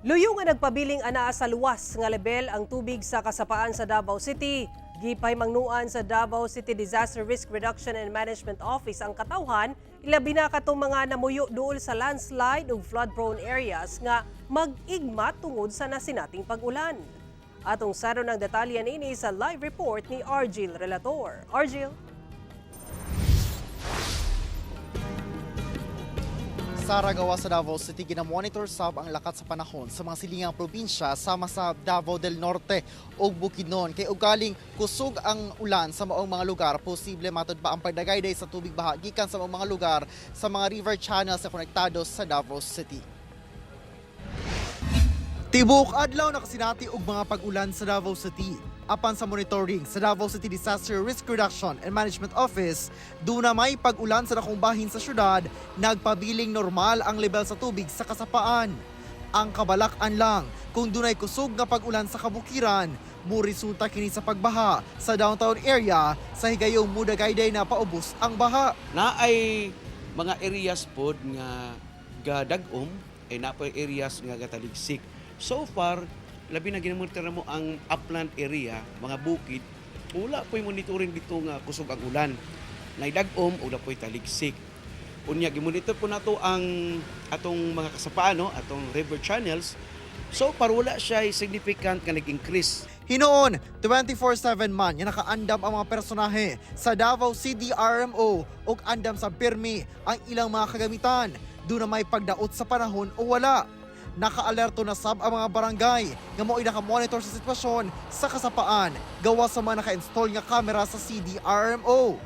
Luyo nga nagpabiling anaa sa luwas nga level ang tubig sa kasapaan sa Davao City. Gipay mangnuan sa Davao City Disaster Risk Reduction and Management Office ang katawhan, ilabi na katong mga namuyo duol sa landslide ug flood-prone areas nga mag-igma tungod sa nasinating pag-ulan. Atong saro ng detalye niini sa live report ni Argil Relator. Argil. Sa Ragawa sa Davao City, ginamonitor sab ang lakat sa panahon sa mga silingang probinsya sama sa Davao del Norte ug Bukidnon. Kay ugaling kusog ang ulan sa maong mga lugar, posible matod ba ang pagdagayday sa tubig baha gikan sa maong mga lugar sa mga river channels sa konektados sa Davao City. Tibok adlaw nakasinati og mga pag-ulan sa Davao City. Apan sa monitoring sa Davao City Disaster Risk Reduction and Management Office, doon na may pag-ulan sa dakong bahin sa syudad, nagpabiling normal ang level sa tubig sa kasapaan. Ang kabalak-an lang, kung dunay kusog nga pag-ulan sa kabukiran, resulta kini sa pagbaha sa downtown area sa higayong mudagayday na paubos ang baha. Naay mga areas pod nga gadagom ay napoy areas nga gataligsik. So far, labi na ginamonitor mo ang upland area, mga bukid, wala po'y monitoring dito nga kusog ang ulan. Naidagom o po'y taligsik. Unya, gimonitor po nato ang atong mga kasapaan, atong river channels. So far, wala siya significant nga nag-increase. Hinoon, 24/7 man yung nakaandam ang mga personahe sa Davao CDRMO ug andam sa pirmi ang ilang mga kagamitan. Doon na may pagdaot sa panahon o wala. Naka-alerto na sab ang mga barangay nga mo'y nakamonitor sa sitwasyon sa kasapaan gawa sa mga naka-install nga kamera sa CDRMO.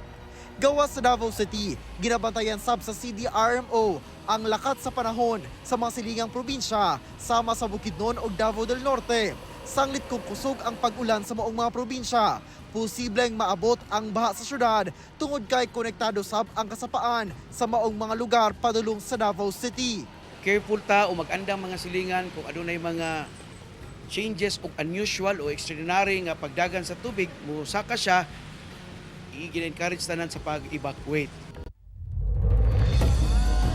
Gawa sa Davao City, ginabantayan sab sa CDRMO ang lakat sa panahon sa mga silingang probinsya sama sa Bukidnon ug Davao del Norte. Sanglit kung kusog ang pag-ulan sa maong mga probinsya, posibleng maabot ang baha sa syudad tungod kay konektado sab ang kasapaan sa maong mga lugar padulong sa Davao City. Careful ta o mag-andam mga silingan kung adunay mga changes o unusual o extraordinary nga pagdagan sa tubig, musaka siya, i-encourage tanan sa pag-evacuate.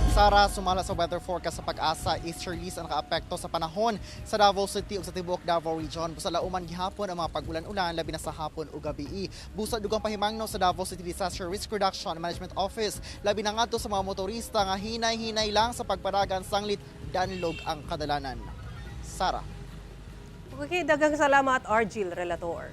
Sara, sumala sa weather forecast sa Pag-asa, easterlies ang nakaapekto sa panahon sa Davao City ug sa tibuok Davao Region. Busa lauman gihapon ang mga pag-ulan-ulan labi na sa hapon ug gabi. Busa dugang pahimangno sa Davao City Disaster Risk Reduction and Management Office labi na ngadto sa mga motorista nga hinay-hinay lang sa pagpadagan sanglit danlog ang kadalanan. Sara. Okay, daghang salamat Argil Relator.